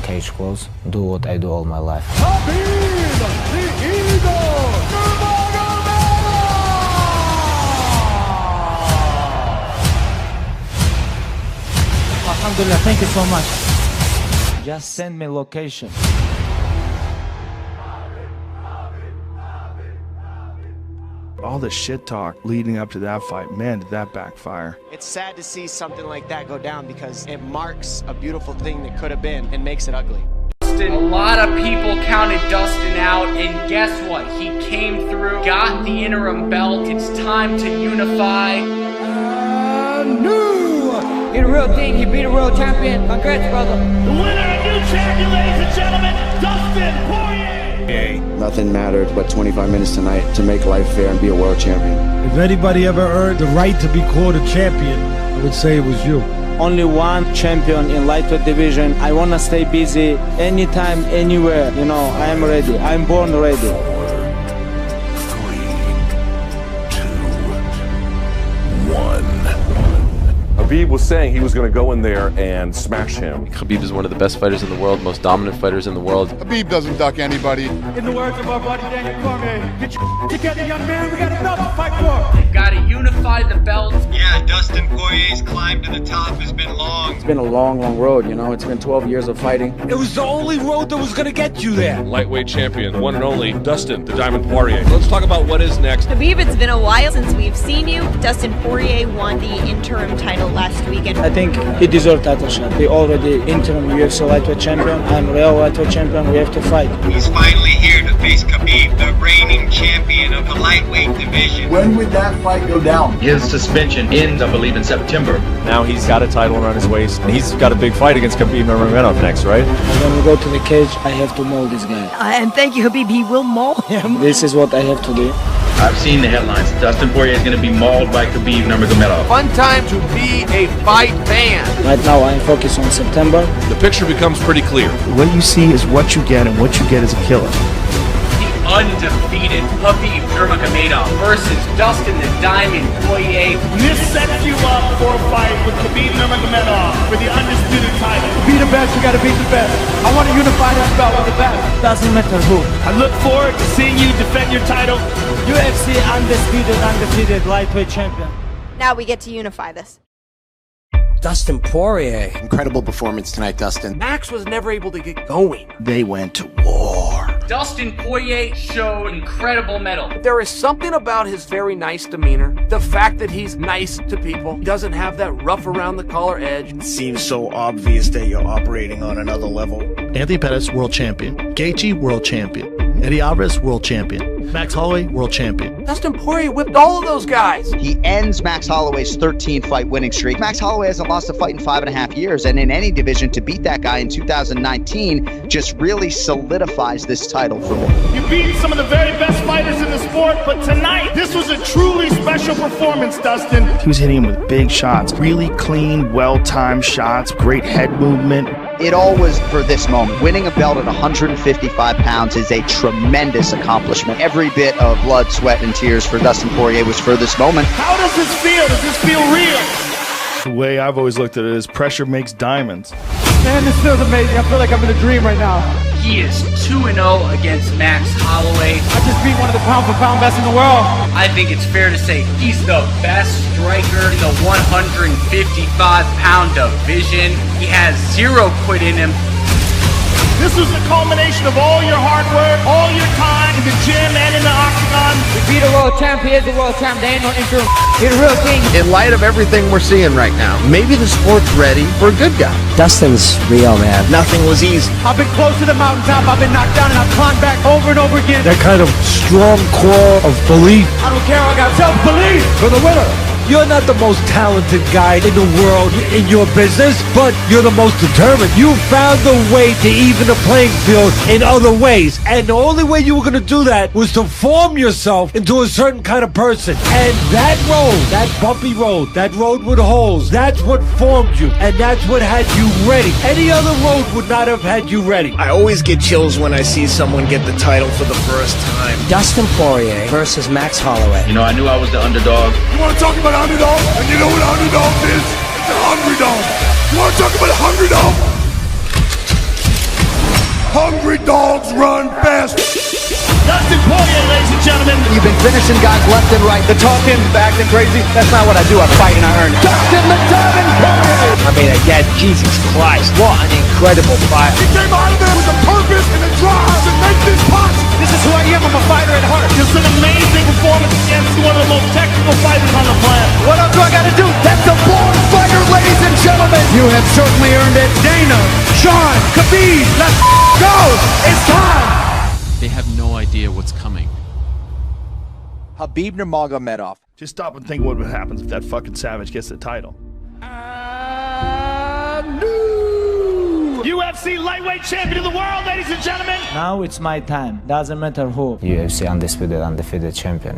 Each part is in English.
cage close, do what I do all my life. Khabib, the Eagle, Nurmagomedov! Alhamdulillah, thank you so much. Just send me location. All the shit talk leading up to that fight, man, did that backfire. It's sad to see something like that go down because it marks a beautiful thing that could have been and makes it ugly. A lot of people counted Dustin out, and guess what? He came through, got the interim belt. It's time to unify. He the real thing, he beat a world champion. Congrats, brother. The winner and new champion, ladies and gentlemen, Dustin Poirier! Nothing mattered but 25 minutes tonight to make life fair and be a world champion. If anybody ever earned the right to be called a champion, I would say it was you. Only one champion in lightweight division. I want to stay busy anytime, anywhere. You know, I am ready. I'm born ready. 4, 3, 2, 1. Khabib was saying he was going to go in there and smash him. Khabib is one of the best fighters in the world, most dominant fighters in the world. Khabib doesn't duck anybody. In the words of our buddy Daniel Cormier, get your together, young man. We got a belt to fight for. They've got to unify the belts. Yeah, Dustin Poirier's climb to the top has been long. It's been a long, long road, you know. It's been 12 years of fighting. It was the only road that was going to get you there. Lightweight champion, one and only, Dustin, the Diamond Poirier. Let's talk about what is next. Khabib, it's been a while since we've seen you. Dustin Poirier won the interim title last weekend. I think he deserved title shot. He already interim UFC lightweight champion. I'm real lightweight champion. We have to fight. He's finally here to face Khabib, the reigning champion of the lightweight division. When would that fight go down? His suspension ends, I believe, in September. Now he's got a title around his waist. He's got a big fight against Khabib Nurmagomedov next, right? When we go to the cage, I have to maul this guy. And thank you, Khabib. He will maul him. This is what I have to do. I've seen the headlines. Dustin Poirier is going to be mauled by Khabib Nurmagomedov. Fun time to be a fight fan. Right now, I'm focused on September. The picture becomes pretty clear. What you see is what you get, and what you get is a killer. The undefeated Khabib Nurmagomedov versus Dustin the Diamond Poirier. This sets you up for a fight with Khabib Nurmagomedov for the undisputed title. To be the best, you got to beat the best. I want to unify that belt with the best. Doesn't matter who. I look forward to seeing you defend your title. UFC undefeated lightweight champion. Now we get to unify this. Dustin Poirier. Incredible performance tonight, Dustin. Max was never able to get going. They went to war. Dustin Poirier showed incredible mettle. There is something about his very nice demeanor. The fact that he's nice to people. He doesn't have that rough around the collar edge. It seems so obvious that you're operating on another level. Anthony Pettis, world champion. Gaethje, world champion. Eddie Alvarez, world champion. Max Holloway, world champion. Dustin Poirier whipped all of those guys. He ends Max Holloway's 13-fight winning streak. Max Holloway hasn't lost a fight in 5.5 years, and in any division, to beat that guy in 2019 just really solidifies this title for him. You beat some of the very best fighters in the sport, but tonight, this was a truly special performance, Dustin. He was hitting him with big shots, really clean, well-timed shots, great head movement. It all was for this moment. Winning a belt at 155 pounds is a tremendous accomplishment. Every bit of blood, sweat, and tears for Dustin Poirier was for this moment. How does this feel? Does this feel real? The way I've always looked at it is pressure makes diamonds. Man, this feels amazing. I feel like I'm in a dream right now. He is 2-0 against Max Holloway. I just beat one of the pound-for-pound best in the world. I think it's fair to say he's the best striker in the 155-pound division. He has 0 quit in him. This was the culmination of all your hard work, all your time in the gym and in the octagon. We beat a world champ. He is the world champ. There ain't no interim. He's the real king. In light of everything we're seeing right now, maybe the sport's ready for a good guy. Dustin's real, man. Nothing was easy. I've been close to the mountaintop. I've been knocked down and I've climbed back over and over again. That kind of strong core of belief. I don't care. I got self-belief. For the winner. You're not the most talented guy in the world in your business, but you're the most determined. You found a way to even the playing field in other ways. And the only way you were going to do that was to form yourself into a certain kind of person. And that road, that bumpy road, that road with holes, that's what formed you. And that's what had you ready. Any other road would not have had you ready. I always get chills when I see someone get the title for the first time. Dustin Poirier versus Max Holloway. You know, I knew I was the underdog. You want to talk about underdog? And you know what underdog is? It's a hungry dog. You want to talk about a hungry dog? dogs run fast. Dustin Poirier, ladies and gentlemen. You've been finishing guys left and right. The talking, the acting crazy, that's not what I do. I fight and I earn it. Dustin the Diamond Poirier. I mean, again, Jesus Christ, what an incredible fight. He came out of there with a purpose and a drive to make this possible. This is who I am. I'm a fighter at heart. It's an amazing performance against one of the most technical fighters on the planet. What else do I got to do? That's a born fighter, ladies and gentlemen. You have certainly earned it. Dana, Sean, Khabib, let's go. It's time. They have no idea what's coming. Khabib Nurmagomedov. Just stop and think what happens if that fucking savage gets the title. UFC lightweight champion of the world, ladies and gentlemen. Now it's my time. Doesn't matter who. UFC undefeated champion.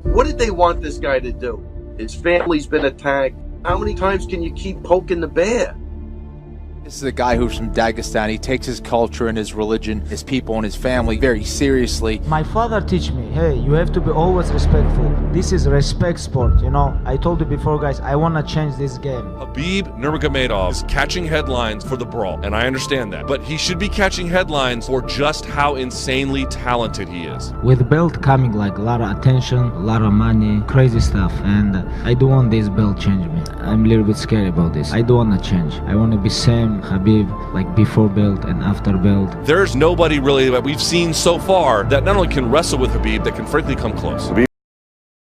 What did they want this guy to do? His family's been attacked. How many times can you keep poking the bear? This is a guy who's from Dagestan. He takes his culture and his religion, his people and his family very seriously. My father teach me, hey, you have to be always respectful. This is respect sport, you know. I told you before, guys, I want to change this game. Khabib Nurmagomedov is catching headlines for the brawl, and I understand that. But he should be catching headlines for just how insanely talented he is. With belt coming, like a lot of attention, a lot of money, crazy stuff, and I don't want this belt change me. I'm a little bit scared about this. I don't want to change. I want to be same Khabib, like before belt and after belt. There's nobody really that we've seen so far that not only can wrestle with Khabib, that can frankly come close.